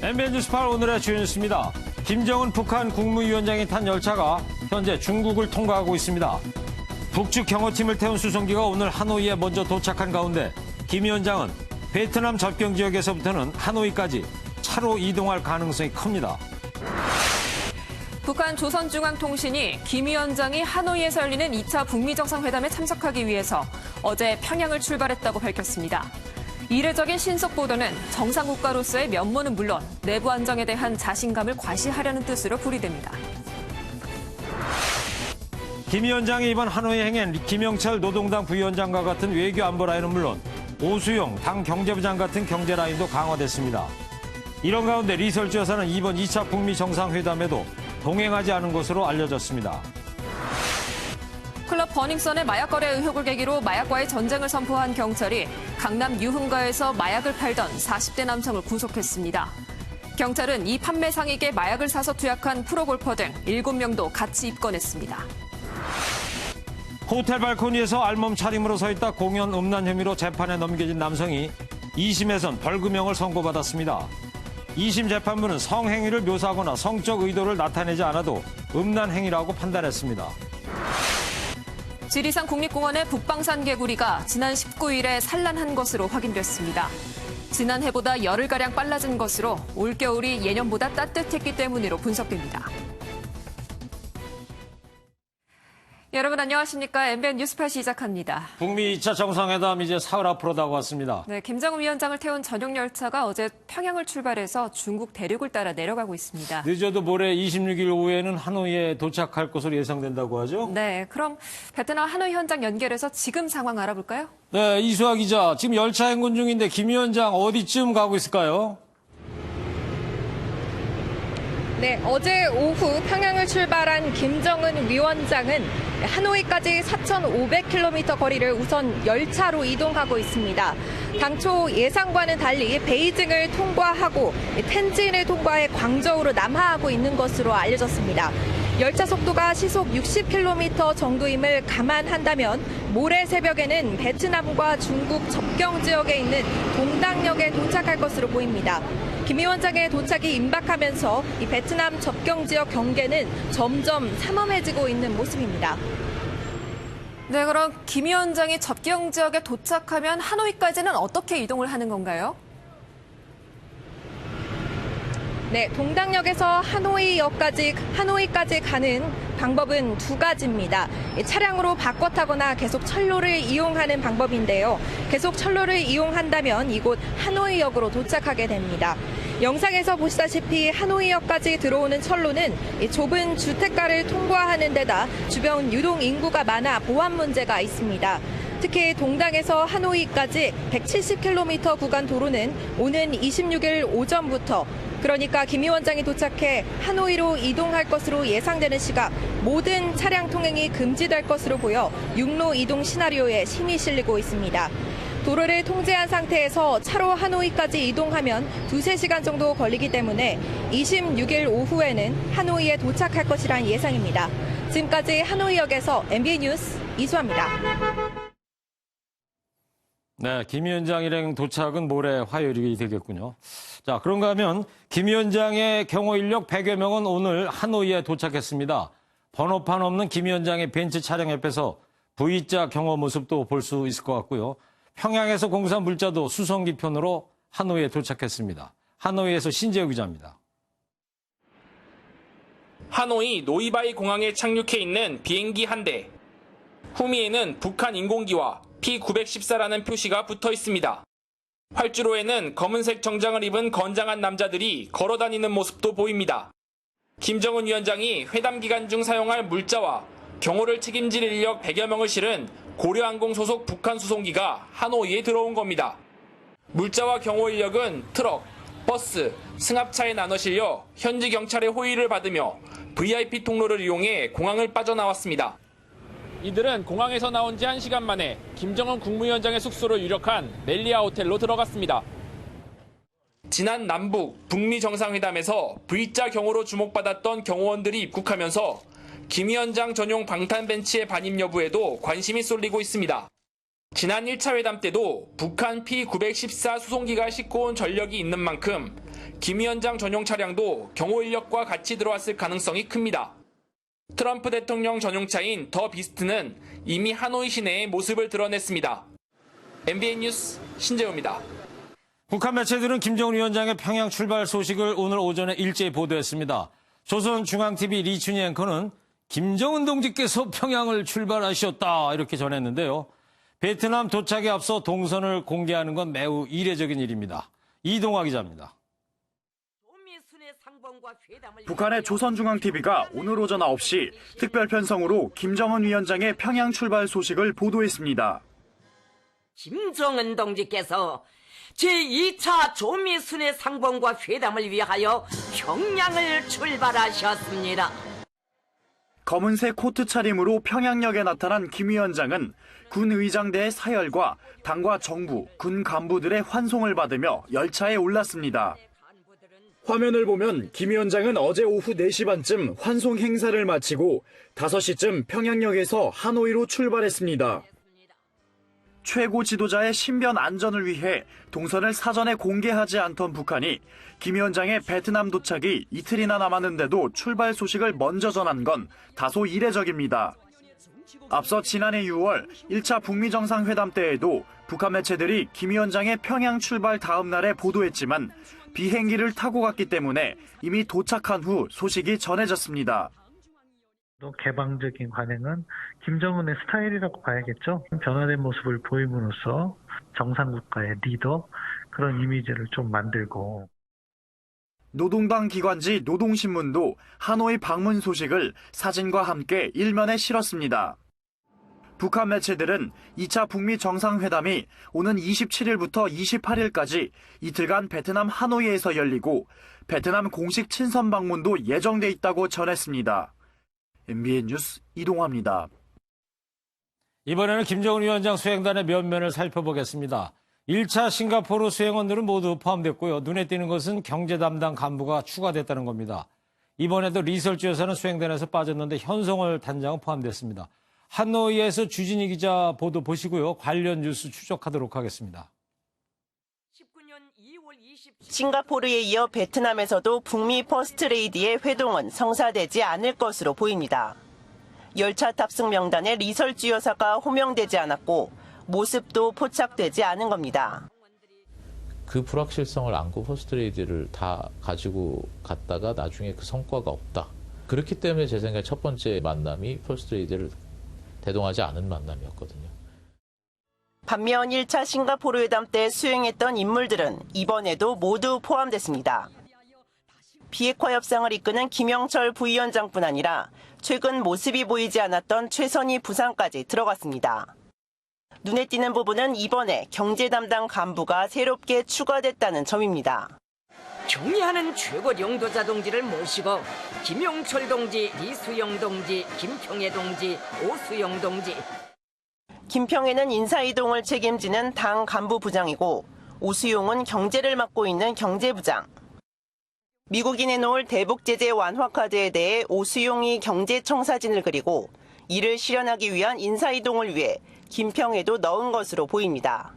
MBN 뉴스8 오늘의 주요 뉴스입니다. 김정은 북한 국무위원장이 탄 열차가 현재 중국을 통과하고 있습니다. 북측 경호팀을 태운 수송기가 오늘 하노이에 먼저 도착한 가운데 김 위원장은 베트남 접경 지역에서부터는 하노이까지 차로 이동할 가능성이 큽니다. 북한 조선중앙통신이 김 위원장이 하노이에서 열리는 2차 북미 정상회담에 참석하기 위해서 어제 평양을 출발했다고 밝혔습니다. 이례적인 신속 보도는 정상국가로서의 면모는 물론 내부 안정에 대한 자신감을 과시하려는 뜻으로 풀이됩니다. 김 위원장이 이번 하노이 행엔 김영철 노동당 부위원장과 같은 외교 안보 라인은 물론 오수용 당 경제부장 같은 경제 라인도 강화됐습니다. 이런 가운데 리설주 여사는 이번 2차 북미 정상회담에도 동행하지 않은 것으로 알려졌습니다. 클럽 버닝썬의 마약 거래 의혹을 계기로 마약과의 전쟁을 선포한 경찰이 강남 유흥가에서 마약을 팔던 40대 남성을 구속했습니다. 경찰은 이 판매상에게 마약을 사서 투약한 프로골퍼 등 7명도 같이 입건했습니다. 호텔 발코니에서 알몸 차림으로 서 있다 공연 음란 혐의로 재판에 넘겨진 남성이 2심에선 벌금형을 선고받았습니다. 2심 재판부는 성행위를 묘사하거나 성적 의도를 나타내지 않아도 음란 행위라고 판단했습니다. 지리산 국립공원의 북방산 개구리가 지난 19일에 산란한 것으로 확인됐습니다. 지난해보다 열흘가량 빨라진 것으로 올겨울이 예년보다 따뜻했기 때문으로 분석됩니다. 여러분 안녕하십니까? MBN 뉴스8 시작합니다. 북미 2차 정상회담 이제 사흘 앞으로 다가왔습니다. 네, 김정은 위원장을 태운 전용 열차가 어제 평양을 출발해서 중국 대륙을 따라 내려가고 있습니다. 늦어도 모레 26일 오후에는 하노이에 도착할 것으로 예상된다고 하죠? 네, 그럼 베트남 하노이 현장 연결해서 지금 상황 알아볼까요? 네, 이수아 기자. 지금 열차 행군 중인데 김 위원장 어디쯤 가고 있을까요? 네, 어제 오후 평양을 출발한 김정은 위원장은 하노이까지 4,500km 거리를 우선 열차로 이동하고 있습니다. 당초 예상과는 달리 베이징을 통과하고 텐진을 통과해 광저우로 남하하고 있는 것으로 알려졌습니다. 열차 속도가 시속 60km 정도임을 감안한다면 모레 새벽에는 베트남과 중국 접경 지역에 있는 동당역에 도착할 것으로 보입니다. 김 위원장의 도착이 임박하면서 이 베트남 접경 지역 경계는 점점 삼엄해지고 있는 모습입니다. 네, 그럼 김 위원장이 접경 지역에 도착하면 하노이까지는 어떻게 이동을 하는 건가요? 네, 동당역에서 하노이까지 가는 방법은 두 가지입니다. 차량으로 바꿔 타거나 계속 철로를 이용하는 방법인데요. 계속 철로를 이용한다면 이곳 하노이역으로 도착하게 됩니다. 영상에서 보시다시피 하노이역까지 들어오는 철로는 좁은 주택가를 통과하는 데다 주변 유동 인구가 많아 보안 문제가 있습니다. 특히 동당에서 하노이까지 170km 구간 도로는 오는 26일 오전부터 그러니까 김 위원장이 도착해 하노이로 이동할 것으로 예상되는 시각 모든 차량 통행이 금지될 것으로 보여 육로 이동 시나리오에 힘이 실리고 있습니다. 도로를 통제한 상태에서 차로 하노이까지 이동하면 2-3시간 정도 걸리기 때문에 26일 오후에는 하노이에 도착할 것이란 예상입니다. 지금까지 하노이역에서 MBN 뉴스 이수아입니다. 네, 김 위원장 일행 도착은 모레 화요일이 되겠군요. 자, 그런가 하면 김 위원장의 경호 인력 100여 명은 오늘 하노이에 도착했습니다. 번호판 없는 김 위원장의 벤츠 차량 옆에서 V자 경호 모습도 볼 수 있을 것 같고요. 평양에서 공수한 물자도 수송기 편으로 하노이에 도착했습니다. 하노이에서 신재우 기자입니다. 하노이 노이바이 공항에 착륙해 있는 비행기 한 대. 후미에는 북한 인공기와 P914라는 표시가 붙어 있습니다. 활주로에는 검은색 정장을 입은 건장한 남자들이 걸어다니는 모습도 보입니다. 김정은 위원장이 회담 기간 중 사용할 물자와 경호를 책임질 인력 100여 명을 실은 고려항공 소속 북한 수송기가 하노이에 들어온 겁니다. 물자와 경호 인력은 트럭, 버스, 승합차에 나눠 실려 현지 경찰의 호의를 받으며 VIP 통로를 이용해 공항을 빠져나왔습니다. 이들은 공항에서 나온 지 1시간 만에 김정은 국무위원장의 숙소로 유력한 멜리아 호텔로 들어갔습니다. 지난 남북, 북미 정상회담에서 V자 경호로 주목받았던 경호원들이 입국하면서 김 위원장 전용 방탄벤치의 반입 여부에도 관심이 쏠리고 있습니다. 지난 1차 회담 때도 북한 P914 수송기가 싣고 온 전력이 있는 만큼 김 위원장 전용 차량도 경호 인력과 같이 들어왔을 가능성이 큽니다. 트럼프 대통령 전용차인 더 비스트는 이미 하노이 시내의 모습을 드러냈습니다. MBN 뉴스 신재호입니다. 북한 매체들은 김정은 위원장의 평양 출발 소식을 오늘 오전에 일제히 보도했습니다. 조선중앙TV 리춘희 앵커는 김정은 동지께서 평양을 출발하셨다 이렇게 전했는데요. 베트남 도착에 앞서 동선을 공개하는 건 매우 이례적인 일입니다. 이동화 기자입니다. 북한의 조선중앙TV가 오늘 오전 9시 특별 편성으로 김정은 위원장의 평양 출발 소식을 보도했습니다. 김정은 동지께서 제2차 조미순회 상봉과 회담을 위하여 평양을 출발하셨습니다. 검은색 코트 차림으로 평양역에 나타난 김 위원장은 군 의장대의 사열과 당과 정부, 군 간부들의 환송을 받으며 열차에 올랐습니다. 화면을 보면 김 위원장은 어제 오후 4시 반쯤 환송 행사를 마치고 5시쯤 평양역에서 하노이로 출발했습니다. 최고 지도자의 신변 안전을 위해 동선을 사전에 공개하지 않던 북한이 김 위원장의 베트남 도착이 이틀이나 남았는데도 출발 소식을 먼저 전한 건 다소 이례적입니다. 앞서 지난해 6월 1차 북미 정상회담 때에도 북한 매체들이 김 위원장의 평양 출발 다음 날에 보도했지만 비행기를 타고 갔기 때문에 이미 도착한 후 소식이 전해졌습니다. 또 개방적인 관행은 김정은의 스타일이라고 봐야겠죠. 변화된 모습을 보임으로써 정상국가의 리더 그런 이미지를 좀 만들고. 노동당 기관지 노동신문도 하노이 방문 소식을 사진과 함께 일면에 실었습니다. 북한 매체들은 2차 북미 정상회담이 오는 27일부터 28일까지 이틀간 베트남 하노이에서 열리고 베트남 공식 친선 방문도 예정돼 있다고 전했습니다. MBN 뉴스 이동화입니다. 이번에는 김정은 위원장 수행단의 면면을 살펴보겠습니다. 1차 싱가포르 수행원들은 모두 포함됐고요. 눈에 띄는 것은 경제 담당 간부가 추가됐다는 겁니다. 이번에도 리설주 여사는 수행단에서 빠졌는데 현송월 단장은 포함됐습니다. 하노이에서 주진희 기자 보도 보시고요. 관련 뉴스 추적하도록 하겠습니다. 싱가포르에 이어 베트남에서도 북미 퍼스트레이디의 회동은 성사되지 않을 것으로 보입니다. 열차 탑승 명단에 리설주 여사가 호명되지 않았고 모습도 포착되지 않은 겁니다. 그 불확실성을 안고 퍼스트레이디를 다 가지고 갔다가 나중에 그 성과가 없다. 그렇기 때문에 제 생각에 첫 번째 만남이 퍼스트레이디를 대동하지 않은 만남이었거든요. 반면 1차 싱가포르 회담 때 수행했던 인물들은 이번에도 모두 포함됐습니다. 비핵화 협상을 이끄는 김영철 부위원장뿐 아니라 최근 모습이 보이지 않았던 최선희 부상까지 들어갔습니다. 눈에 띄는 부분은 이번에 경제 담당 간부가 새롭게 추가됐다는 점입니다. 경의하는 최고 영도자 동지를 모시고 김용철 동지, 이수영 동지, 김평애 동지, 오수영 동지. 김평애는 인사이동을 책임지는 당 간부부장이고 오수용은 경제를 맡고 있는 경제부장. 미국이 내놓을 대북제재 완화 카드에 대해 오수용이 경제청사진을 그리고 이를 실현하기 위한 인사이동을 위해 김평애도 넣은 것으로 보입니다.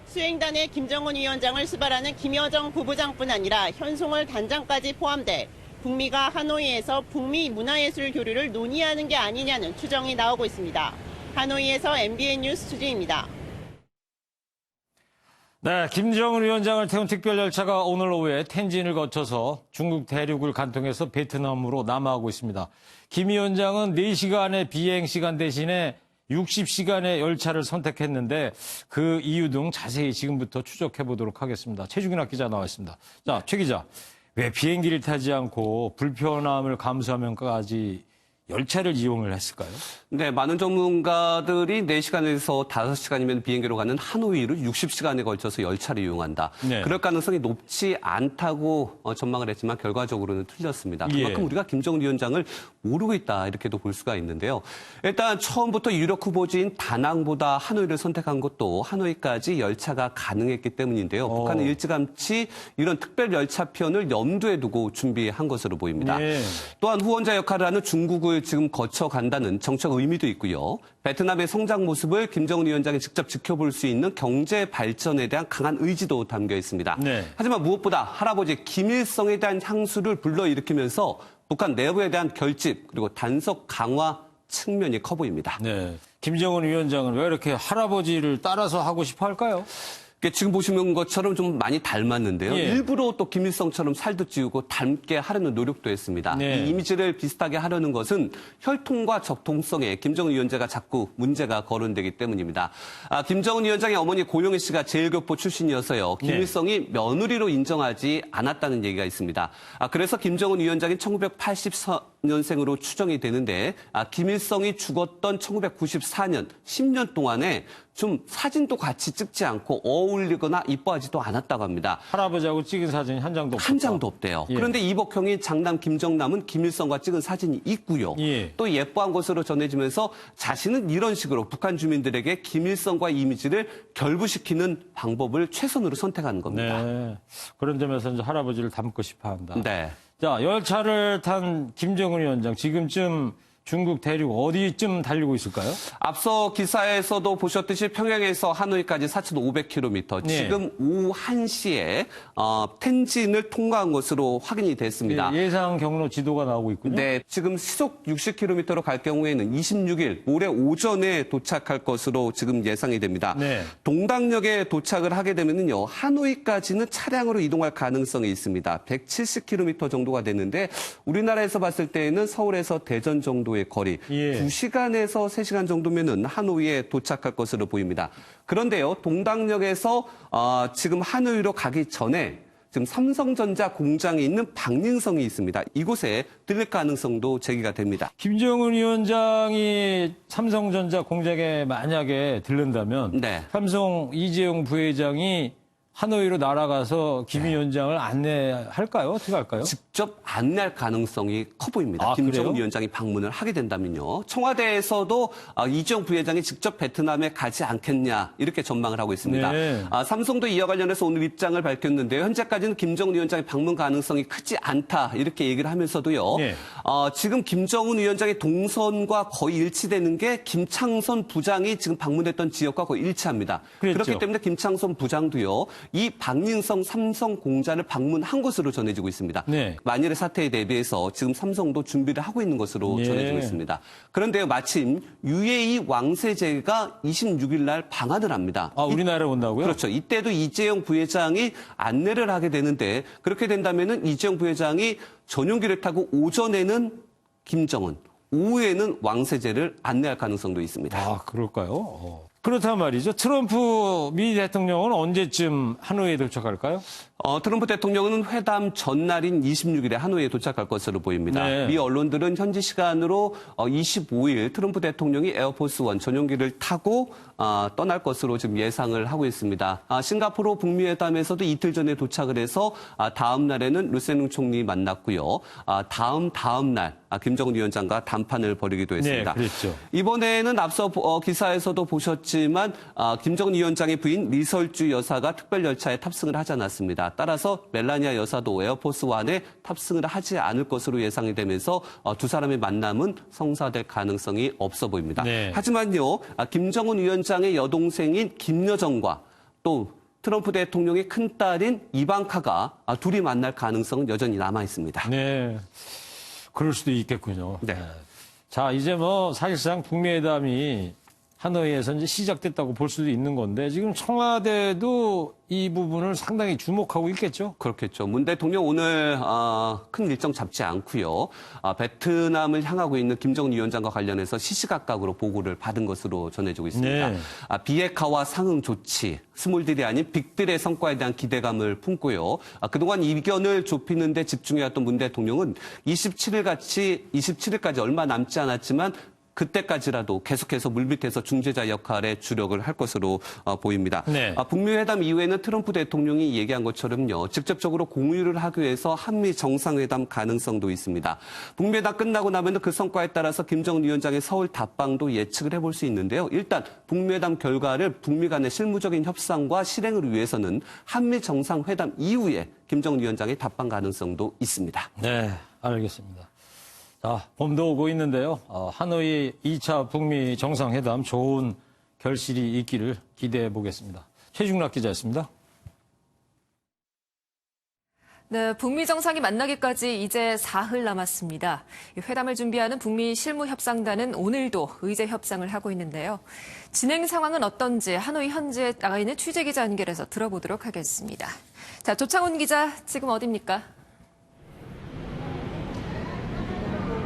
수행단에 김정은 위원장을 수발하는 김여정 부부장뿐 아니라 현송월 단장까지 포함돼 북미가 하노이에서 북미 문화예술 교류를 논의하는 게 아니냐는 추정이 나오고 있습니다. 하노이에서 MBN 뉴스 수지입니다. 네, 김정은 위원장을 태운 특별 열차가 오늘 오후에 텐진을 거쳐서 중국 대륙을 관통해서 베트남으로 남하하고 있습니다. 김 위원장은 4시간의 비행 시간 대신에 60시간의 열차를 선택했는데 그 이유 등 자세히 지금부터 추적해 보도록 하겠습니다. 최중인 기자 나와 있습니다. 자, 최 기자, 왜 비행기를 타지 않고 불편함을 감수하면까지 열차를 이용을 했을까요? 네, 많은 전문가들이 4시간에서 5시간이면 비행기로 가는 하노이를 60시간에 걸쳐서 열차를 이용한다. 네. 그럴 가능성이 높지 않다고 전망을 했지만 결과적으로는 틀렸습니다. 그만큼 우리가 김정은 위원장을 모르고 있다 이렇게도 볼 수가 있는데요. 일단 처음부터 유력 후보지인 다낭보다 하노이를 선택한 것도 하노이까지 열차가 가능했기 때문인데요. 북한은 일찌감치 이런 특별 열차편을 염두에 두고 준비한 것으로 보입니다. 네. 또한 후원자 역할을 하는 중국을 과정을 지금 거쳐간다는 정책 의미도 있고요. 베트남의 성장 모습을 김정은 위원장이 직접 지켜볼 수 있는 경제 발전에 대한 강한 의지도 담겨 있습니다. 네. 하지만 무엇보다 할아버지 김일성에 대한 향수를 불러일으키면서 북한 내부에 대한 결집 그리고 단속 강화 측면이 커 보입니다. 네. 김정은 위원장은 왜 이렇게 할아버지를 따라서 하고 싶어 할까요? 지금 보시는 것처럼 좀 많이 닮았는데요. 예. 일부러 또 김일성처럼 살도 찌우고 닮게 하려는 노력도 했습니다. 네. 이 이미지를 비슷하게 하려는 것은 혈통과 적통성에 김정은 위원장가 자꾸 문제가 거론되기 때문입니다. 김정은 위원장의 어머니 고영애 씨가 제일교포 출신이어서요. 김일성이 며느리로 인정하지 않았다는 얘기가 있습니다. 그래서 김정은 위원장이 1984년생으로 추정이 되는데 김일성이 죽었던 1994년 10년 동안에 좀 사진도 같이 찍지 않고 어울리거나 이뻐하지도 않았다고 합니다. 할아버지하고 찍은 사진이 한 장도 없다. 한 장도 없대요. 예. 그런데 이복형인 장남 김정남은 김일성과 찍은 사진이 있고요. 예. 또 예뻐한 것으로 전해지면서 자신은 이런 식으로 북한 주민들에게 김일성과 이미지를 결부시키는 방법을 최선으로 선택하는 겁니다. 네. 그런 점에서 이제 할아버지를 닮고 싶어 한다. 네. 자, 열차를 탄 김정은 위원장 지금쯤 중국 대륙 어디쯤 달리고 있을까요? 앞서 기사에서도 보셨듯이 평양에서 하노이까지 4,500km, 네. 지금 오후 1시에 텐진을 통과한 것으로 확인이 됐습니다. 예상 경로 지도가 나오고 있군요. 네, 지금 시속 60km로 갈 경우에는 26일 모레 오전에 도착할 것으로 지금 예상이 됩니다. 네. 동당역에 도착을 하게 되면요, 하노이까지는 차량으로 이동할 가능성이 있습니다. 170km 정도가 되는데 우리나라에서 봤을 때에는 서울에서 대전 정도의 거리, 예. 2시간에서 3시간 정도면은 하노이에 도착할 것으로 보입니다. 그런데요, 동당역에서 지금 하노이로 가기 전에 지금 삼성전자 공장이 있는 박寧성이 있습니다. 이곳에 들릴 가능성도 제기가 됩니다. 김정은 위원장이 삼성전자 공장에 만약에 들른다면 네. 삼성 이재용 부회장이 하노이로 날아가서 김 위원장을 안내할까요? 어떻게 할까요? 직접 안내할 가능성이 커 보입니다. 김정은 그래요? 위원장이 방문을 하게 된다면요. 청와대에서도 이재용 부회장이 직접 베트남에 가지 않겠냐 이렇게 전망을 하고 있습니다. 네. 삼성도 이와 관련해서 오늘 입장을 밝혔는데요. 현재까지는 김정은 위원장의 방문 가능성이 크지 않다 이렇게 얘기를 하면서도요. 네. 지금 김정은 위원장의 동선과 거의 일치되는 게 김창선 부장이 지금 방문했던 지역과 거의 일치합니다. 그랬죠. 그렇기 때문에 김창선 부장도요. 이 박寧성 삼성 공장을 방문한 것으로 전해지고 있습니다. 네. 만일의 사태에 대비해서 지금 삼성도 준비를 하고 있는 것으로 예. 전해지고 있습니다. 그런데요, 마침 UAE 왕세제가 26일 날 방한을 합니다. 우리나라에 온다고요? 그렇죠. 이때도 이재용 부회장이 안내를 하게 되는데 그렇게 된다면은 이재용 부회장이 전용기를 타고 오전에는 김정은, 오후에는 왕세제를 안내할 가능성도 있습니다. 그럴까요? 그렇단 말이죠. 트럼프 미 대통령은 언제쯤 하노이에 도착할까요? 트럼프 대통령은 회담 전날인 26일에 하노이에 도착할 것으로 보입니다. 네. 미 언론들은 현지 시간으로 25일 트럼프 대통령이 에어포스 원 전용기를 타고 떠날 것으로 지금 예상을 하고 있습니다. 싱가포르 북미 회담에서도 이틀 전에 도착을 해서 다음 날에는 루세룽 총리 만났고요. 다음 날 김정은 위원장과 담판을 벌이기도 했습니다. 네, 그랬죠. 이번에는 앞서 기사에서도 보셨지만 김정은 위원장의 부인 리설주 여사가 특별 열차에 탑승을 하지 않았습니다. 따라서 멜라니아 여사도 에어포스 원에 탑승을 하지 않을 것으로 예상이 되면서 두 사람의 만남은 성사될 가능성이 없어 보입니다. 네. 하지만요, 김정은 위원장의 여동생인 김여정과 또 트럼프 대통령의 큰딸인 이방카가 둘이 만날 가능성은 여전히 남아 있습니다. 네. 그럴 수도 있겠군요. 네. 자, 이제 사실상 북미회담이 하노이에서 이제 시작됐다고 볼 수도 있는 건데 지금 청와대도 이 부분을 상당히 주목하고 있겠죠? 그렇겠죠. 문 대통령 오늘 큰 일정 잡지 않고요. 베트남을 향하고 있는 김정은 위원장과 관련해서 시시각각으로 보고를 받은 것으로 전해지고 있습니다. 네. 비핵화와 상응 조치, 스몰딜이 아닌 빅딜의 성과에 대한 기대감을 품고요. 그동안 이견을 좁히는 데 집중해왔던 문 대통령은 27일까지 얼마 남지 않았지만 그때까지라도 계속해서 물밑에서 중재자 역할에 주력을 할 것으로 보입니다. 네. 북미 회담 이후에는 트럼프 대통령이 얘기한 것처럼요. 직접적으로 공유를 하기 위해서 한미 정상회담 가능성도 있습니다. 북미 회담 끝나고 나면 그 성과에 따라서 김정은 위원장의 서울 답방도 예측을 해볼 수 있는데요. 일단 북미 회담 결과를 북미 간의 실무적인 협상과 실행을 위해서는 한미 정상회담 이후에 김정은 위원장의 답방 가능성도 있습니다. 네, 알겠습니다. 자, 봄도 오고 있는데요. 하노이 2차 북미 정상회담 좋은 결실이 있기를 기대해 보겠습니다. 최중락 기자였습니다. 네, 북미 정상이 만나기까지 이제 사흘 남았습니다. 회담을 준비하는 북미 실무협상단은 오늘도 의제 협상을 하고 있는데요. 진행 상황은 어떤지 하노이 현지에 나가 있는 취재기자 연결해서 들어보도록 하겠습니다. 자, 조창훈 기자, 지금 어디입니까?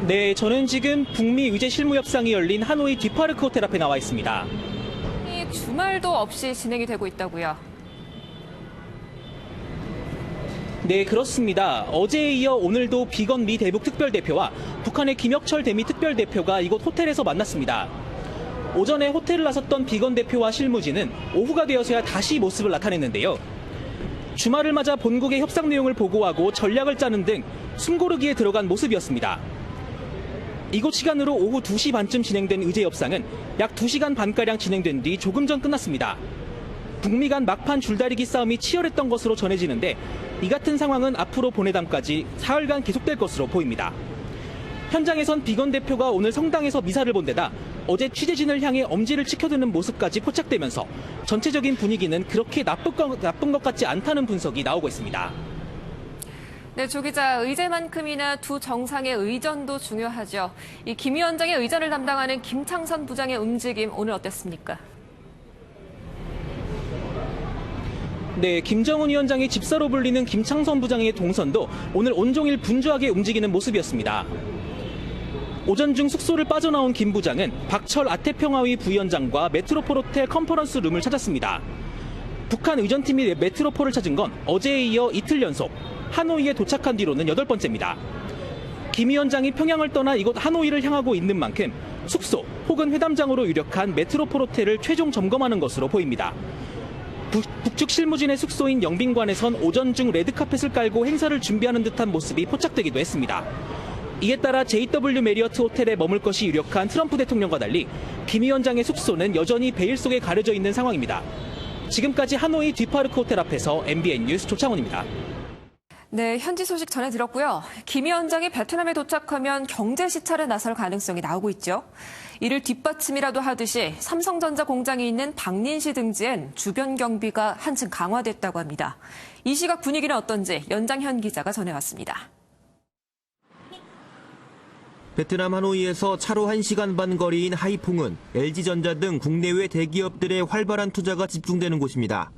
네, 저는 지금 북미 의제 실무협상이 열린 하노이 디파르크 호텔 앞에 나와 있습니다. 주말도 없이 진행이 되고 있다고요? 네, 그렇습니다. 어제에 이어 오늘도 비건 미 대북 특별대표와 북한의 김혁철 대미 특별대표가 이곳 호텔에서 만났습니다. 오전에 호텔을 나섰던 비건 대표와 실무진은 오후가 되어서야 다시 모습을 나타냈는데요. 주말을 맞아 본국의 협상 내용을 보고하고 전략을 짜는 등 숨고르기에 들어간 모습이었습니다. 이곳 시간으로 오후 2시 반쯤 진행된 의제 협상은 약 2시간 반가량 진행된 뒤 조금 전 끝났습니다. 북미 간 막판 줄다리기 싸움이 치열했던 것으로 전해지는데 이 같은 상황은 앞으로 본회담까지 사흘간 계속될 것으로 보입니다. 현장에선 비건 대표가 오늘 성당에서 미사를 본 데다 어제 취재진을 향해 엄지를 치켜드는 모습까지 포착되면서 전체적인 분위기는 그렇게 나쁜 것 같지 않다는 분석이 나오고 있습니다. 네, 조 기자, 의제만큼이나 두 정상의 의전도 중요하죠. 이 김 위원장의 의전을 담당하는 김창선 부장의 움직임 오늘 어땠습니까? 네, 김정은 위원장의 집사로 불리는 김창선 부장의 동선도 오늘 온종일 분주하게 움직이는 모습이었습니다. 오전 중 숙소를 빠져나온 김 부장은 박철 아태평화위 부위원장과 메트로폴 호텔 컨퍼런스 룸을 찾았습니다. 북한 의전팀이 메트로폴을 찾은 건 어제에 이어 이틀 연속, 하노이에 도착한 뒤로는 8번째입니다. 김 위원장이 평양을 떠나 이곳 하노이를 향하고 있는 만큼 숙소 혹은 회담장으로 유력한 메트로폴 호텔을 최종 점검하는 것으로 보입니다. 북측 실무진의 숙소인 영빈관에선 오전 중 레드카펫을 깔고 행사를 준비하는 듯한 모습이 포착되기도 했습니다. 이에 따라 JW 메리어트 호텔에 머물 것이 유력한 트럼프 대통령과 달리 김 위원장의 숙소는 여전히 베일 속에 가려져 있는 상황입니다. 지금까지 하노이 디파르크 호텔 앞에서 MBN 뉴스 조창훈입니다. 네, 현지 소식 전해드렸고요. 김 위원장이 베트남에 도착하면 경제 시찰에 나설 가능성이 나오고 있죠. 이를 뒷받침이라도 하듯이 삼성전자 공장이 있는 박린시 등지엔 주변 경비가 한층 강화됐다고 합니다. 이 시각 분위기는 어떤지 연장현 기자가 전해왔습니다. 베트남 하노이에서 차로 1시간 반 거리인 하이퐁은 LG전자 등 국내외 대기업들의 활발한 투자가 집중되는 곳입니다.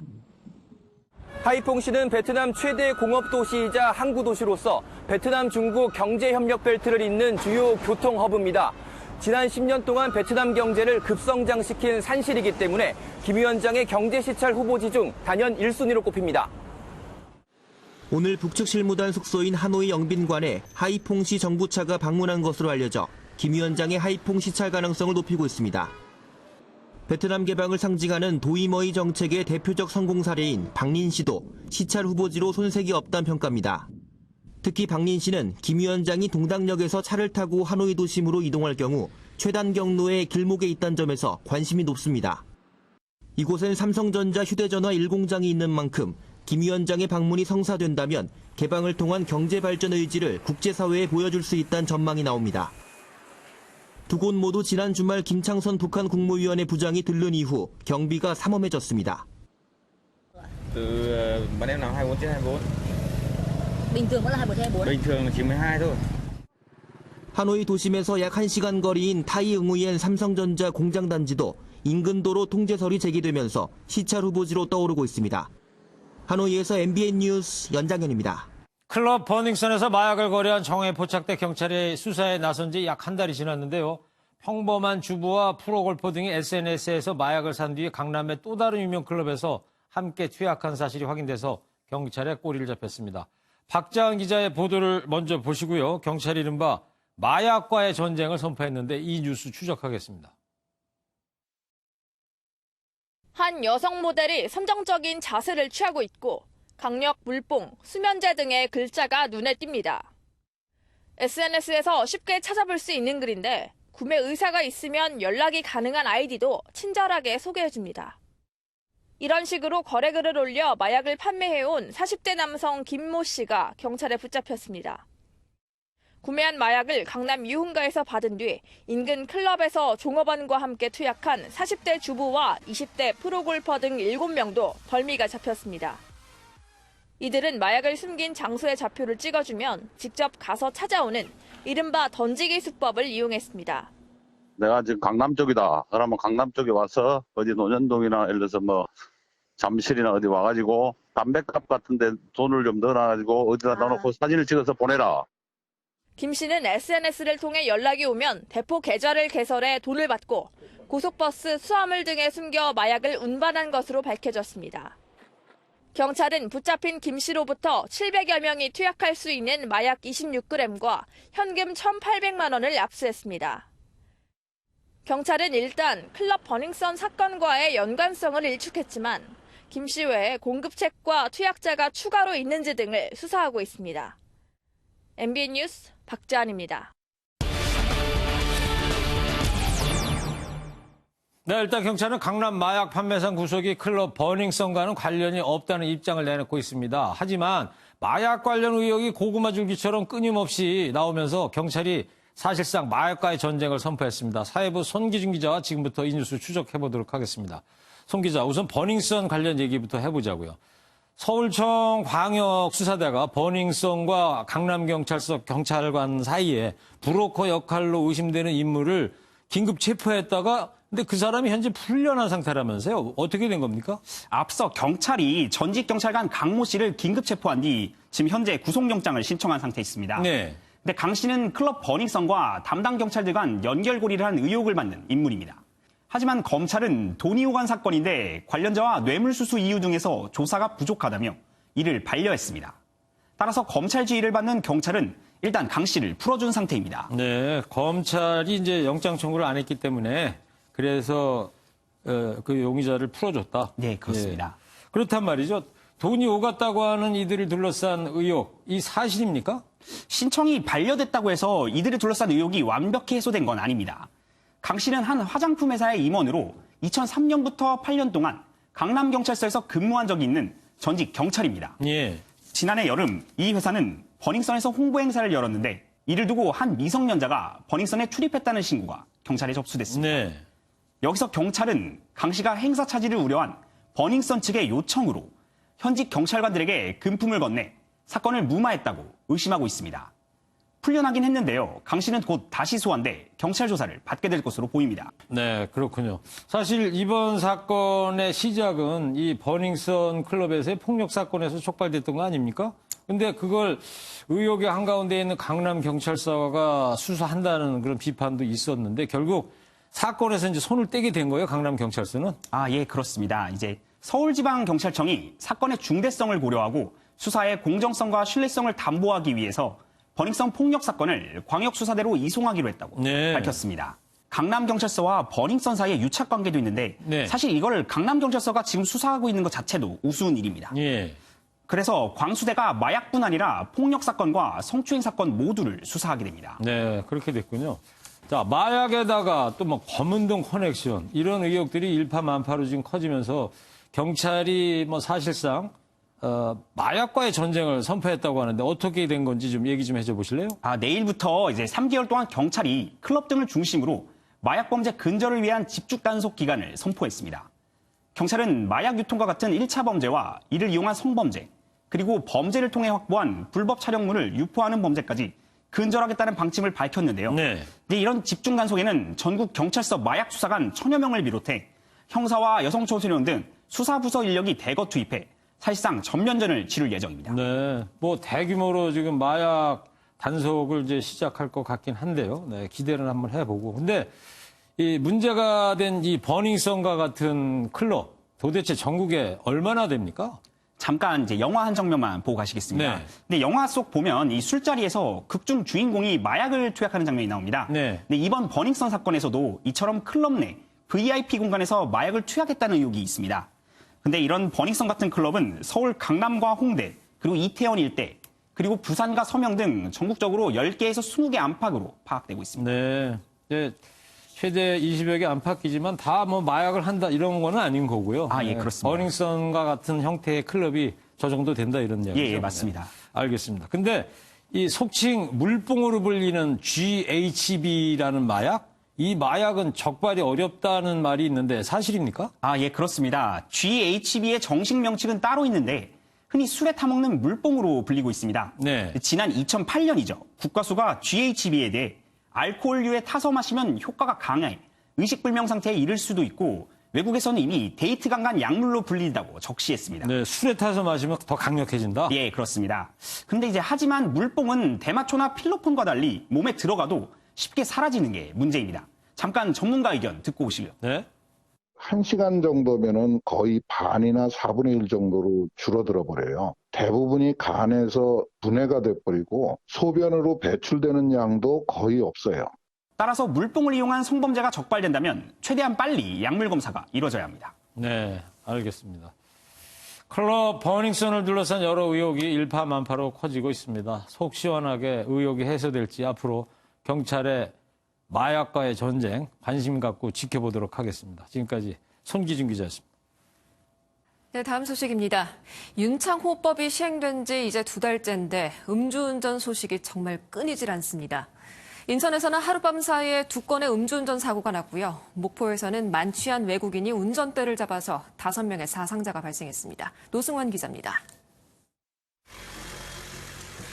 하이퐁시는 베트남 최대 공업도시이자 항구도시로서 베트남 중국 경제협력 벨트를 잇는 주요 교통허브입니다. 지난 10년 동안 베트남 경제를 급성장시킨 산실이기 때문에 김 위원장의 경제시찰 후보지 중 단연 1순위로 꼽힙니다. 오늘 북측 실무단 숙소인 하노이 영빈관에 하이퐁시 정부차가 방문한 것으로 알려져 김 위원장의 하이퐁 시찰 가능성을 높이고 있습니다. 베트남 개방을 상징하는 도이머이 정책의 대표적 성공 사례인 박린시도 시찰 후보지로 손색이 없다는 평가입니다. 특히 박린시는 김 위원장이 동당역에서 차를 타고 하노이 도심으로 이동할 경우 최단 경로의 길목에 있다는 점에서 관심이 높습니다. 이곳엔 삼성전자 휴대전화 1공장이 있는 만큼 김 위원장의 방문이 성사된다면 개방을 통한 경제 발전 의지를 국제사회에 보여줄 수 있다는 전망이 나옵니다. 두 곳 모두 지난 주말 김창선 북한 국무위원회 부장이 들른 이후 경비가 삼엄해졌습니다. 하노이 도심에서 약 1시간 거리인 타이 응우옌 삼성전자 공장 단지도 인근 도로 통제설이 제기되면서 시찰 후보지로 떠오르고 있습니다. 하노이에서 MBN 뉴스 연장현입니다. 클럽 버닝썬에서 마약을 거래한 정황에 포착돼 경찰이 수사에 나선 지 약 한 달이 지났는데요. 평범한 주부와 프로골퍼 등이 SNS에서 마약을 산 뒤에 강남의 또 다른 유명 클럽에서 함께 투약한 사실이 확인돼서 경찰에 꼬리를 잡혔습니다. 박자은 기자의 보도를 먼저 보시고요. 경찰이 이른바 마약과의 전쟁을 선포했는데 이 뉴스 추적하겠습니다. 한 여성 모델이 선정적인 자세를 취하고 있고 강력 물뽕, 수면제 등의 글자가 눈에 띕니다. SNS에서 쉽게 찾아볼 수 있는 글인데 구매 의사가 있으면 연락이 가능한 아이디도 친절하게 소개해줍니다. 이런 식으로 거래글을 올려 마약을 판매해온 40대 남성 김모 씨가 경찰에 붙잡혔습니다. 구매한 마약을 강남 유흥가에서 받은 뒤 인근 클럽에서 종업원과 함께 투약한 40대 주부와 20대 프로골퍼 등 7명도 덜미가 잡혔습니다. 이들은 마약을 숨긴 장소의 좌표를 찍어주면 직접 가서 찾아오는 이른바 던지기 수법을 이용했습니다. 내가 지금 강남 쪽이다. 그러면 강남 쪽에 와서 어디 논현동이나 예를 들어서 뭐 잠실이나 어디 와가지고 담배값 같은데 돈을 좀 넣어놔가지고 어디다 넣어놓고 사진을 찍어서 보내라. 김 씨는 SNS를 통해 연락이 오면 대포 계좌를 개설해 돈을 받고 고속버스, 수화물 등에 숨겨 마약을 운반한 것으로 밝혀졌습니다. 경찰은 붙잡힌 김 씨로부터 700여 명이 투약할 수 있는 마약 26g과 현금 1,800만 원을 압수했습니다. 경찰은 일단 클럽 버닝썬 사건과의 연관성을 일축했지만 김 씨 외에 공급책과 투약자가 추가로 있는지 등을 수사하고 있습니다. MBN 뉴스 박지안입니다. 네, 일단 경찰은 강남 마약 판매상 구속이 클럽 버닝썬과는 관련이 없다는 입장을 내놓고 있습니다. 하지만 마약 관련 의혹이 고구마 줄기처럼 끊임없이 나오면서 경찰이 사실상 마약과의 전쟁을 선포했습니다. 사회부 손기준 기자와 지금부터 이 뉴스 추적해보도록 하겠습니다. 손 기자, 우선 버닝썬 관련 얘기부터 해보자고요. 서울청 광역수사대가 버닝썬과 강남경찰서 경찰관 사이에 브로커 역할로 의심되는 인물을 긴급 체포했다가 근데 그 사람이 현재 풀려난 상태라면서요. 어떻게 된 겁니까? 앞서 경찰이 전직 경찰관 강모 씨를 긴급 체포한 뒤 지금 현재 구속영장을 신청한 상태에 있습니다. 네. 근데 강 씨는 클럽 버닝썬과 담당 경찰들 간 연결고리를 한 의혹을 받는 인물입니다. 하지만 검찰은 돈이 오간 사건인데 관련자와 뇌물수수 이유 등에서 조사가 부족하다며 이를 반려했습니다. 따라서 검찰 지휘를 받는 경찰은 일단 강 씨를 풀어준 상태입니다. 네, 검찰이 이제 영장 청구를 안 했기 때문에 그래서 그 용의자를 풀어줬다. 네, 그렇습니다. 네. 그렇단 말이죠. 돈이 오갔다고 하는 이들을 둘러싼 의혹, 이 사실입니까? 신청이 반려됐다고 해서 이들을 둘러싼 의혹이 완벽히 해소된 건 아닙니다. 강 씨는 한 화장품 회사의 임원으로 2003년부터 8년 동안 강남경찰서에서 근무한 적이 있는 전직 경찰입니다. 예. 지난해 여름 이 회사는 버닝썬에서 홍보 행사를 열었는데 이를 두고 한 미성년자가 버닝썬에 출입했다는 신고가 경찰에 접수됐습니다. 네. 여기서 경찰은 강 씨가 행사 차질을 우려한 버닝썬 측의 요청으로 현직 경찰관들에게 금품을 건네 사건을 무마했다고 의심하고 있습니다. 풀려나긴 했는데요. 강 씨는 곧 다시 소환돼 경찰 조사를 받게 될 것으로 보입니다. 네, 그렇군요. 사실 이번 사건의 시작은 이 버닝썬 클럽에서의 폭력 사건에서 촉발됐던 거 아닙니까? 근데 그걸 의혹의 한가운데 있는 강남경찰서가 수사한다는 그런 비판도 있었는데 결국 사건에서 이제 손을 떼게 된 거예요, 강남경찰서는? 아, 예, 그렇습니다. 이제 서울지방경찰청이 사건의 중대성을 고려하고 수사의 공정성과 신뢰성을 담보하기 위해서 버닝썬 폭력 사건을 광역수사대로 이송하기로 했다고 밝혔습니다. 강남경찰서와 버닝썬 사이에 유착관계도 있는데 사실 이걸 강남경찰서가 지금 수사하고 있는 것 자체도 우스운 일입니다. 그래서 광수대가 마약뿐 아니라 폭력 사건과 성추행 사건 모두를 수사하게 됩니다. 네, 그렇게 됐군요. 자, 마약에다가 또 뭐 검은동 커넥션 이런 의혹들이 일파만파로 지금 커지면서 경찰이 뭐 사실상 마약과의 전쟁을 선포했다고 하는데 어떻게 된 건지 좀 얘기 좀 해줘 보실래요? 아, 내일부터 이제 3개월 동안 경찰이 클럽 등을 중심으로 마약 범죄 근절을 위한 집중 단속 기간을 선포했습니다. 경찰은 마약 유통과 같은 1차 범죄와 이를 이용한 성범죄, 그리고 범죄를 통해 확보한 불법 촬영물을 유포하는 범죄까지 근절하겠다는 방침을 밝혔는데요. 근데 이런 집중 단속에는 전국 경찰서 마약 수사관 1000여 명을 비롯해 형사와 여성청소년 등 수사부서 인력이 대거 투입해 사실상 전면전을 치를 예정입니다. 네, 뭐 대규모로 지금 마약 단속을 이제 시작할 것 같긴 한데요. 네, 기대를 한번 해보고. 근데 이 문제가 된 이 버닝썬과 같은 클럽 도대체 전국에 얼마나 됩니까? 잠깐 이제 영화 한 장면만 보고 가시겠습니다. 근데 영화 속 보면 이 술자리에서 극중 주인공이 마약을 투약하는 장면이 나옵니다. 근데 이번 버닝썬 사건에서도 이처럼 클럽 내 VIP 공간에서 마약을 투약했다는 의혹이 있습니다. 근데 이런 버닝썬 같은 클럽은 서울 강남과 홍대, 그리고 이태원 일대, 그리고 부산과 서명 등 전국적으로 10개에서 20개 안팎으로 파악되고 있습니다. 네. 이제 최대 20여 개 안팎이지만 다 뭐 마약을 한다 이런 거는 아닌 거고요. 아, 예, 그렇습니다. 버닝썬과 같은 형태의 클럽이 저 정도 된다 이런 이야기죠. 예, 맞습니다. 알겠습니다. 근데 이 속칭 물뽕으로 불리는 GHB라는 마약? 이 마약은 적발이 어렵다는 말이 있는데 사실입니까? 예, 그렇습니다. GHB의 정식 명칭은 따로 있는데 흔히 술에 타먹는 물뽕으로 불리고 있습니다. 네. 지난 2008년이죠. 국가수가 GHB에 대해 알코올류에 타서 마시면 효과가 강해 의식불명 상태에 이를 수도 있고 외국에서는 이미 데이트 강간 약물로 불린다고 적시했습니다. 네, 술에 타서 마시면 더 강력해진다? 예, 그렇습니다. 근데 하지만 물뽕은 대마초나 필로폰과 달리 몸에 들어가도 쉽게 사라지는 게 문제입니다. 잠깐 전문가 의견 듣고 오시죠. 네. 1시간 정도면은 거의 반이나 4분의 1 정도로 줄어들어 버려요. 대부분이 간에서 분해가 돼버리고 소변으로 배출되는 양도 거의 없어요. 따라서 물뽕을 이용한 성범죄가 적발된다면 최대한 빨리 약물 검사가 이루어져야 합니다. 네, 알겠습니다. 클럽 버닝썬을 둘러싼 여러 의혹이 일파만파로 커지고 있습니다. 속 시원하게 의혹이 해소될지 앞으로 경찰의 마약과의 전쟁 관심 갖고 지켜보도록 하겠습니다. 지금까지 손기준 기자였습니다. 네, 다음 소식입니다. 윤창호법이 시행된 지 이제 2달째인데 음주운전 소식이 정말 끊이질 않습니다. 인천에서는 하룻밤 사이에 2건의 음주운전 사고가 났고요. 목포에서는 만취한 외국인이 운전대를 잡아서 5명의 사상자가 발생했습니다. 노승환 기자입니다.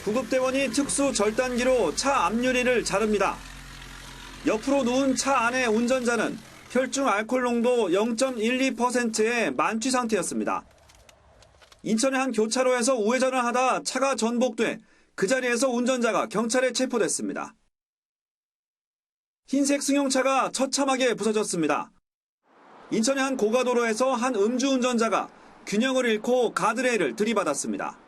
구급대원이 특수 절단기로 차 앞유리를 자릅니다. 옆으로 누운 차 안의 운전자는 혈중 알코올 농도 0.12%의 만취 상태였습니다. 인천의 한 교차로에서 우회전을 하다 차가 전복돼 그 자리에서 운전자가 경찰에 체포됐습니다. 흰색 승용차가 처참하게 부서졌습니다. 인천의 한 고가도로에서 한 음주운전자가 균형을 잃고 가드레일을 들이받았습니다.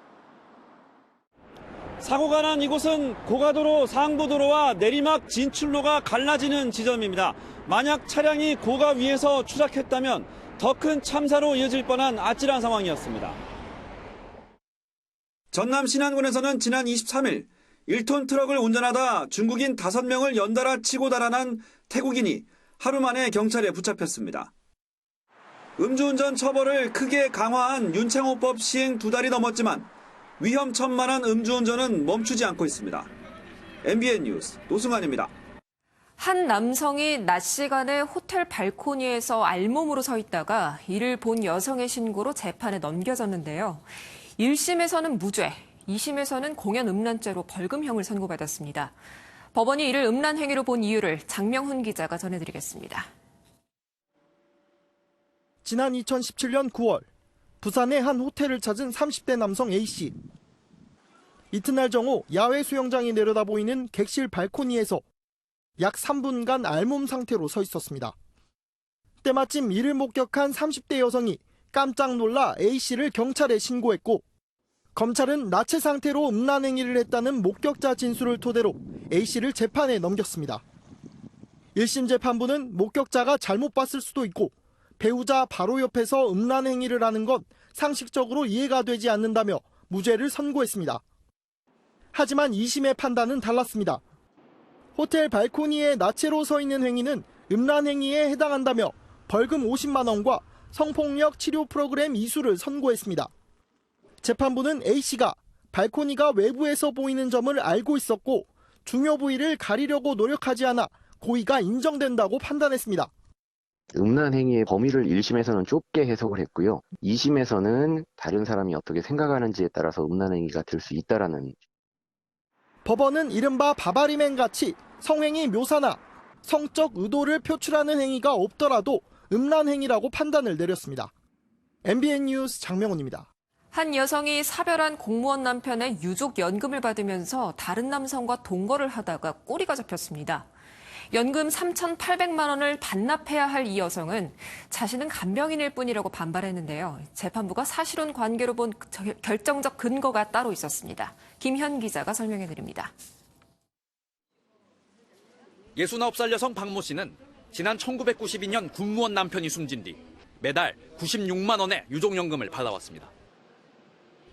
사고가 난 이곳은 고가도로 상부도로와 내리막 진출로가 갈라지는 지점입니다. 만약 차량이 고가 위에서 추락했다면 더 큰 참사로 이어질 뻔한 아찔한 상황이었습니다. 전남 신안군에서는 지난 23일 1톤 트럭을 운전하다 중국인 5명을 연달아 치고 달아난 태국인이 하루 만에 경찰에 붙잡혔습니다. 음주운전 처벌을 크게 강화한 윤창호법 시행 2달이 넘었지만 위험천만한 음주운전은 멈추지 않고 있습니다. MBN 뉴스 노승환입니다. 한 남성이 낮 시간에 호텔 발코니에서 알몸으로 서 있다가 이를 본 여성의 신고로 재판에 넘겨졌는데요. 1심에서는 무죄, 2심에서는 공연 음란죄로 벌금형을 선고받았습니다. 법원이 이를 음란 행위로 본 이유를 장명훈 기자가 전해드리겠습니다. 지난 2017년 9월 부산의 한 호텔을 찾은 30대 남성 A씨. 이튿날 정오 야외 수영장이 내려다 보이는 객실 발코니에서 약 3분간 알몸 상태로 서 있었습니다. 때마침 이를 목격한 30대 여성이 깜짝 놀라 A씨를 경찰에 신고했고 검찰은 나체 상태로 음란 행위를 했다는 목격자 진술을 토대로 A씨를 재판에 넘겼습니다. 1심 재판부는 목격자가 잘못 봤을 수도 있고 배우자 바로 옆에서 음란 행위를 하는 건 상식적으로 이해가 되지 않는다며 무죄를 선고했습니다. 하지만 2심의 판단은 달랐습니다. 호텔 발코니에 나체로 서 있는 행위는 음란 행위에 해당한다며 벌금 50만 원과 성폭력 치료 프로그램 이수를 선고했습니다. 재판부는 A씨가 발코니가 외부에서 보이는 점을 알고 있었고 중요 부위를 가리려고 노력하지 않아 고의가 인정된다고 판단했습니다. 음란 행위의 범위를 1심에서는 좁게 해석을 했고요. 2심에서는 다른 사람이 어떻게 생각하는지에 따라서 음란 행위가 될 수 있다라는. 법원은 이른바 바바리맨 같이 성행위 묘사나 성적 의도를 표출하는 행위가 없더라도 음란 행위라고 판단을 내렸습니다. MBN 뉴스 장명훈입니다. 한 여성이 사별한 공무원 남편의 유족 연금을 받으면서 다른 남성과 동거를 하다가 꼬리가 잡혔습니다. 연금 3,800만 원을 반납해야 할 이 여성은 자신은 간병인일 뿐이라고 반발했는데요. 재판부가 사실혼 관계로 본 결정적 근거가 따로 있었습니다. 김현 기자가 설명해드립니다. 69살 여성 박모 씨는 지난 1992년 군무원 남편이 숨진 뒤 매달 96만 원의 유족연금을 받아왔습니다.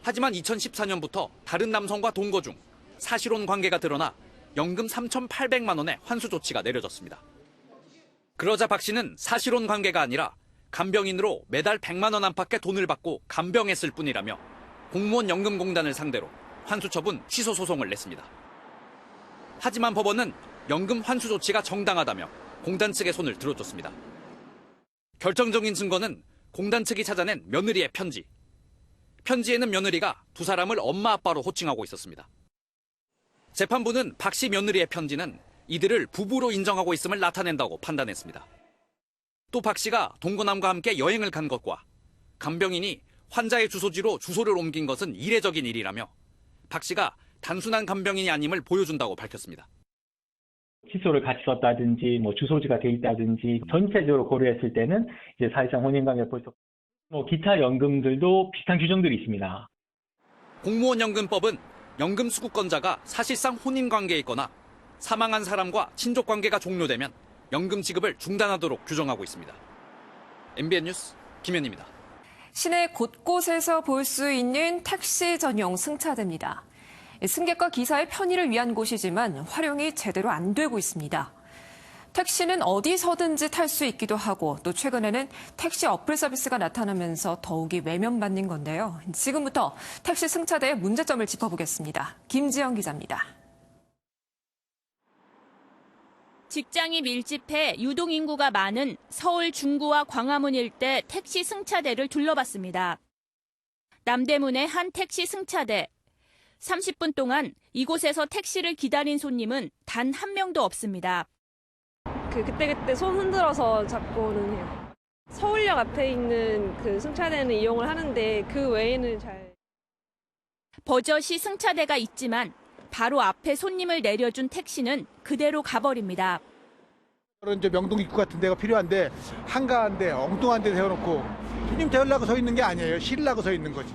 하지만 2014년부터 다른 남성과 동거 중 사실혼 관계가 드러나 연금 3,800만 원의 환수 조치가 내려졌습니다. 그러자 박 씨는 사실혼 관계가 아니라 간병인으로 매달 100만 원 안팎의 돈을 받고 간병했을 뿐이라며 공무원 연금공단을 상대로 환수처분 취소 소송을 냈습니다. 하지만 법원은 연금 환수 조치가 정당하다며 공단 측의 손을 들어줬습니다. 결정적인 증거는 공단 측이 찾아낸 며느리의 편지. 편지에는 며느리가 두 사람을 엄마 아빠로 호칭하고 있었습니다. 재판부는 박 씨 며느리의 편지는 이들을 부부로 인정하고 있음을 나타낸다고 판단했습니다. 또 박 씨가 동거남과 함께 여행을 간 것과 간병인이 환자의 주소지로 주소를 옮긴 것은 이례적인 일이라며 박 씨가 단순한 간병인이 아님을 보여준다고 밝혔습니다. 칫솔을 같이 썼다든지 주소지가 돼 있다든지 전체적으로 고려했을 때는 이제 사실상 혼인관계가 벌써 기타 연금들도 비슷한 규정들이 있습니다. 공무원연금법은 연금 수급권자가 사실상 혼인관계에 있거나 사망한 사람과 친족관계가 종료되면 연금 지급을 중단하도록 규정하고 있습니다. MBN 뉴스 김현입니다. 시내 곳곳에서 볼 수 있는 택시 전용 승차대입니다. 승객과 기사의 편의를 위한 곳이지만 활용이 제대로 안 되고 있습니다. 택시는 어디서든지 탈 수 있기도 하고 또 최근에는 택시 어플 서비스가 나타나면서 더욱이 외면받는 건데요. 지금부터 택시 승차대의 문제점을 짚어보겠습니다. 김지영 기자입니다. 직장이 밀집해 유동인구가 많은 서울 중구와 광화문 일대 택시 승차대를 둘러봤습니다. 남대문의 한 택시 승차대. 30분 동안 이곳에서 택시를 기다린 손님은 단 한 명도 없습니다. 그때그때 손 흔들어서 잡고는 해요. 서울역 앞에 있는 그 승차대는 이용을 하는데 그 외에는 잘. 버젓이 승차대가 있지만 바로 앞에 손님을 내려준 택시는 그대로 가버립니다. 이제 명동 입구 같은 데가 필요한데 한가한데 엉뚱한 데 세워놓고 손님 태우려고 서 있는 게 아니에요. 실으려고 서 있는 거지.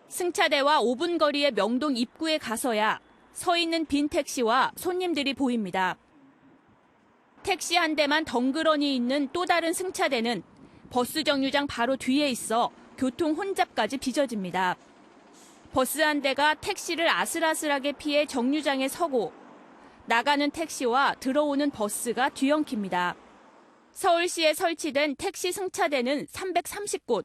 승차대와 5분 거리의 명동 입구에 가서야 서 있는 빈 택시와 손님들이 보입니다. 택시 한 대만 덩그러니 있는 또 다른 승차대는 버스 정류장 바로 뒤에 있어 교통 혼잡까지 빚어집니다. 버스 한 대가 택시를 아슬아슬하게 피해 정류장에 서고 나가는 택시와 들어오는 버스가 뒤엉킵니다. 서울시에 설치된 택시 승차대는 330곳.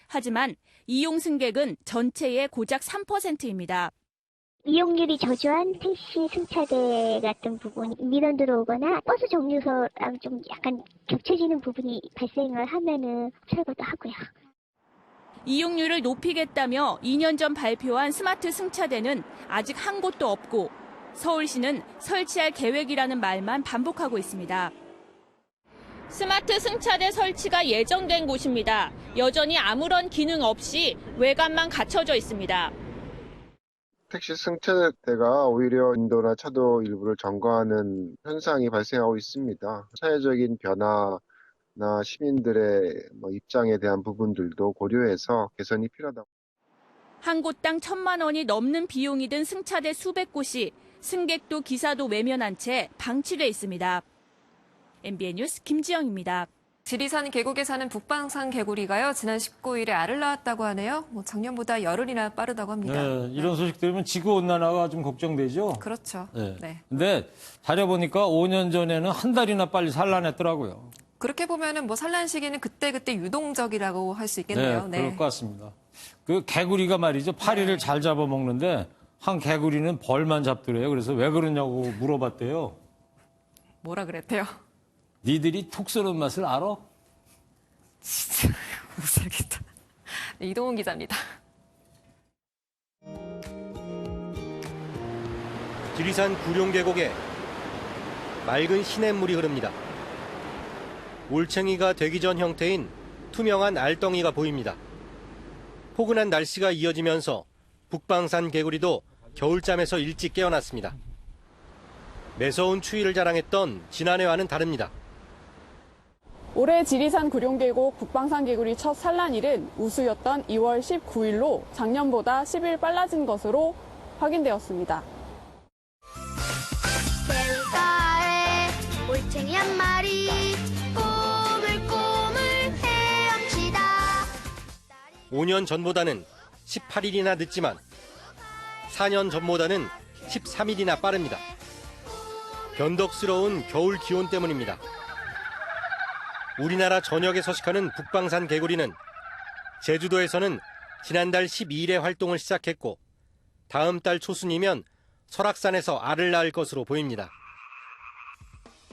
하지만 이용 승객은 전체의 고작 3%입니다. 이용률이 저조한 택시 승차대 같은 부분이 민원 들어오거나 버스 정류소랑 좀 약간 겹쳐지는 부분이 발생을 하면은 철거도 하고요. 이용률을 높이겠다며 2년 전 발표한 스마트 승차대는 아직 한 곳도 없고 서울시는 설치할 계획이라는 말만 반복하고 있습니다. 스마트 승차대 설치가 예정된 곳입니다. 여전히 아무런 기능 없이 외관만 갖춰져 있습니다. 택시 승차대가 오히려 인도나 차도 일부를 점거하는 현상이 발생하고 있습니다. 사회적인 변화나 시민들의 입장에 대한 부분들도 고려해서 개선이 필요하다고. 한 곳당 1,000만 원이 넘는 비용이 든 승차대 수백 곳이 승객도 기사도 외면한 채 방치돼 있습니다. MBN 뉴스 김지영입니다. 지리산 계곡에 사는 북방산 개구리가요. 지난 19일에 알을 낳았다고 하네요. 작년보다 열흘이나 빠르다고 합니다. 네, 이런 소식 들으면 지구온난화가 좀 걱정되죠? 그렇죠. 네. 네. 근데 다려보니까 5년 전에는 한 달이나 빨리 산란했더라고요. 그렇게 보면은 산란 시기는 그때그때 유동적이라고 할 수 있겠네요. 네, 그럴 것 같습니다. 그 개구리가 말이죠. 파리를 잘 잡아먹는데 한 개구리는 벌만 잡더래요. 그래서 왜 그러냐고 물어봤대요. 뭐라 그랬대요? 니들이 톡 쏘는 맛을 알아? 진짜 못 살겠다. 이동훈 기자입니다. 지리산 구룡계곡에 맑은 시냇물이 흐릅니다. 올챙이가 되기 전 형태인 투명한 알덩이가 보입니다. 포근한 날씨가 이어지면서 북방산 개구리도 겨울잠에서 일찍 깨어났습니다. 매서운 추위를 자랑했던 지난해와는 다릅니다. 올해 지리산 구룡계곡 북방산 개구리 첫 산란일은 우수였던 2월 19일로 작년보다 10일 빨라진 것으로 확인되었습니다. 갯가에 올챙이 한 마리 꼬물꼬물 헤엄치다. 5년 전보다는 18일이나 늦지만 4년 전보다는 13일이나 빠릅니다. 변덕스러운 겨울 기온 때문입니다. 우리나라 전역에 서식하는 북방산 개구리는 제주도에서는 지난달 12일에 활동을 시작했고 다음 달 초순이면 설악산에서 알을 낳을 것으로 보입니다.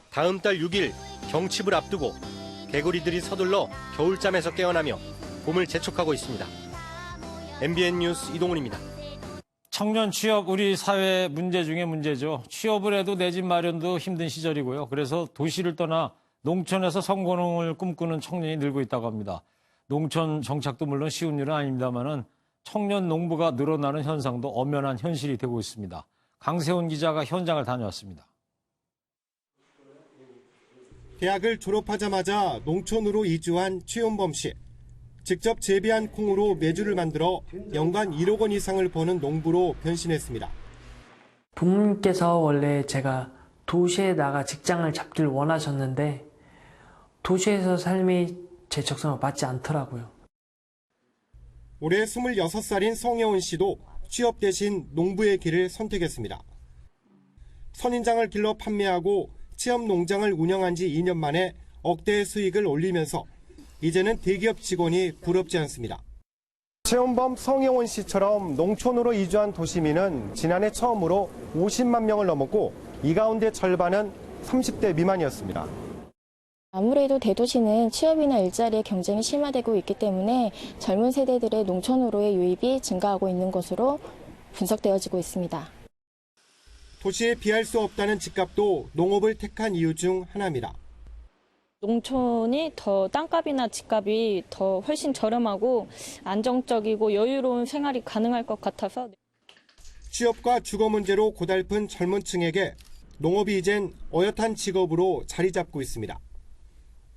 다음 달 6일 경칩을 앞두고 개구리들이 서둘러 겨울잠에서 깨어나며 봄을 재촉하고 있습니다. MBN 뉴스 이동훈입니다. 청년 취업 우리 사회 문제 중에 문제죠. 취업을 해도 내 집 마련도 힘든 시절이고요. 그래서 도시를 떠나 농촌에서 성공을 꿈꾸는 청년이 늘고 있다고 합니다. 농촌 정착도 물론 쉬운 일은 아닙니다만은 청년 농부가 늘어나는 현상도 엄연한 현실이 되고 있습니다. 강세훈 기자가 현장을 다녀왔습니다. 대학을 졸업하자마자 농촌으로 이주한 최윤범 씨. 직접 재배한 콩으로 메주를 만들어 연간 1억 원 이상을 버는 농부로 변신했습니다. 부모님께서 원래 제가 도시에 나가 직장을 잡길 원하셨는데 도시에서 삶이 제 적성에 맞지 않더라고요. 올해 26살인 성혜원 씨도 취업 대신 농부의 길을 선택했습니다. 선인장을 길러 판매하고 체험 농장을 운영한 지 2년 만에 억대의 수익을 올리면서 이제는 대기업 직원이 부럽지 않습니다. 최원범 성혜원 씨처럼 농촌으로 이주한 도시민은 지난해 처음으로 50만 명을 넘었고 이 가운데 절반은 30대 미만이었습니다. 아무래도 대도시는 취업이나 일자리의 경쟁이 심화되고 있기 때문에 젊은 세대들의 농촌으로의 유입이 증가하고 있는 것으로 분석되어지고 있습니다. 도시에 비할 수 없다는 집값도 농업을 택한 이유 중 하나입니다. 농촌이 더 땅값이나 집값이 더 훨씬 저렴하고 안정적이고 여유로운 생활이 가능할 것 같아서. 취업과 주거 문제로 고달픈 젊은 층에게 농업이 이젠 어엿한 직업으로 자리 잡고 있습니다.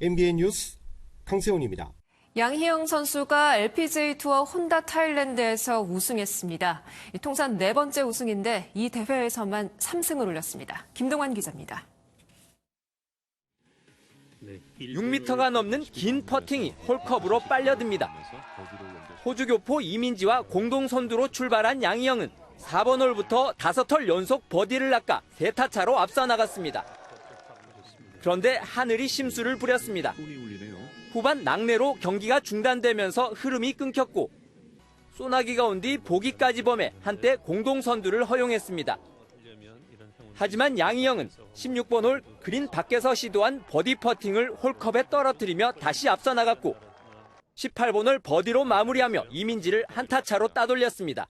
MBN 뉴스 강세훈입니다. 양희영 선수가 LPGA 투어 혼다 타일랜드에서 우승했습니다. 통산 4번째 우승인데 이 대회에서만 3승을 올렸습니다. 김동환 기자입니다. 6m가 넘는 긴 퍼팅이 홀컵으로 빨려듭니다. 호주 교포 이민지와 공동 선두로 출발한 양희영은 4번 홀부터 5홀 연속 버디를 낚아 3타 차로 앞서 나갔습니다. 그런데 하늘이 심수를 부렸습니다. 후반 낙뢰로 경기가 중단되면서 흐름이 끊겼고 소나기가 온 뒤 보기까지 범해 한때 공동 선두를 허용했습니다. 하지만 양희영은 16번 홀 그린 밖에서 시도한 버디 퍼팅을 홀컵에 떨어뜨리며 다시 앞서 나갔고 18번 홀 버디로 마무리하며 이민지를 한타 차로 따돌렸습니다.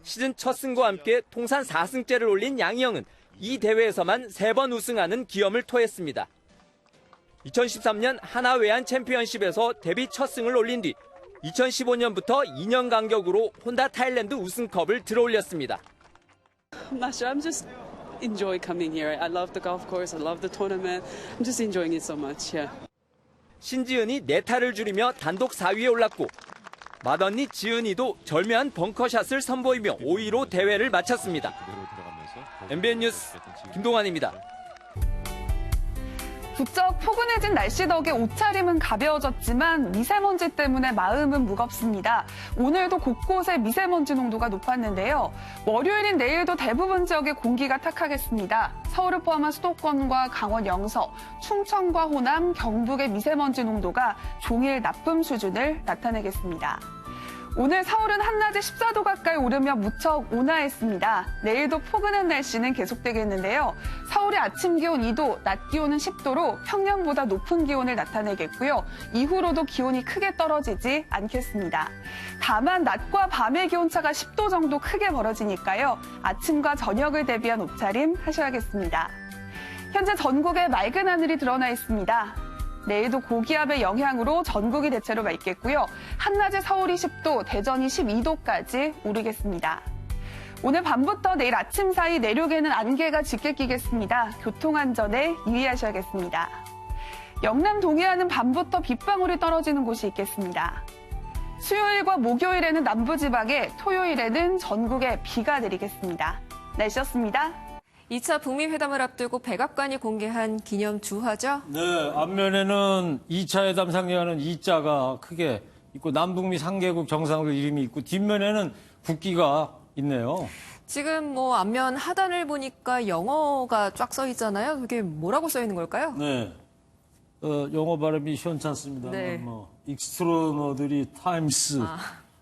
시즌 첫 승과 함께 통산 4승째를 올린 양희영은 이 대회에서만 3번 우승하는 기염을 토했습니다. 2013년 하나 외환 챔피언십에서 데뷔 첫 승을 올린 뒤 2015년부터 2년 간격으로 혼다 타일랜드 우승컵을 들어올렸습니다. I'm not sure. I'm just enjoy coming here. I love the golf course. I love the tournament. I'm just enjoying it so much. Yeah. 신지은이 4타를 줄이며 단독 4위에 올랐고 맏언니 지은이도 절묘한 벙커샷을 선보이며 5위로 대회를 마쳤습니다. MBN 뉴스 김동환입니다. 부쩍 포근해진 날씨 덕에 옷차림은 가벼워졌지만 미세먼지 때문에 마음은 무겁습니다. 오늘도 곳곳에 미세먼지 농도가 높았는데요. 월요일인 내일도 대부분 지역에 공기가 탁하겠습니다. 서울을 포함한 수도권과 강원 영서, 충청과 호남, 경북의 미세먼지 농도가 종일 나쁨 수준을 나타내겠습니다. 오늘 서울은 한낮에 14도 가까이 오르며 무척 온화했습니다. 내일도 포근한 날씨는 계속되겠는데요. 서울의 아침 기온 2도, 낮 기온은 10도로 평년보다 높은 기온을 나타내겠고요. 이후로도 기온이 크게 떨어지지 않겠습니다. 다만 낮과 밤의 기온차가 10도 정도 크게 벌어지니까요. 아침과 저녁을 대비한 옷차림 하셔야겠습니다. 현재 전국에 맑은 하늘이 드러나 있습니다. 내일도 고기압의 영향으로 전국이 대체로 맑겠고요. 한낮에 서울이 10도, 대전이 12도까지 오르겠습니다. 오늘 밤부터 내일 아침 사이 내륙에는 안개가 짙게 끼겠습니다. 교통안전에 유의하셔야겠습니다. 영남 동해안은 밤부터 빗방울이 떨어지는 곳이 있겠습니다. 수요일과 목요일에는 남부지방에, 토요일에는 전국에 비가 내리겠습니다. 날씨였습니다. 2차 북미 회담을 앞두고 백악관이 공개한 기념 주화죠? 네, 앞면에는 2차 회담 상징하는 2자가 크게 있고 남북미 3개국 정상들 이름이 있고 뒷면에는 국기가 있네요. 지금 뭐 앞면 하단을 보니까 영어가 쫙 써 있잖아요. 그게 뭐라고 써 있는 걸까요? 네, 영어 발음이 시원찮습니다만 네. 익스트로너들이 타임스,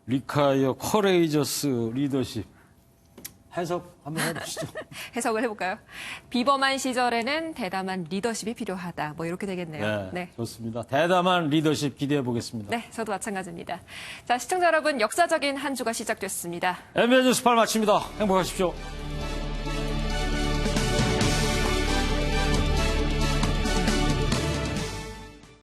리카이어, 커레이저스 리더십. 해석 한번 해보시죠. 해석을 해볼까요? 비범한 시절에는 대담한 리더십이 필요하다. 뭐 이렇게 되겠네요. 네, 좋습니다. 대담한 리더십 기대해 보겠습니다. 네, 저도 마찬가지입니다. 자, 시청자 여러분, 역사적인 한 주가 시작됐습니다. MBN 뉴스 8 마칩니다. 행복하십시오.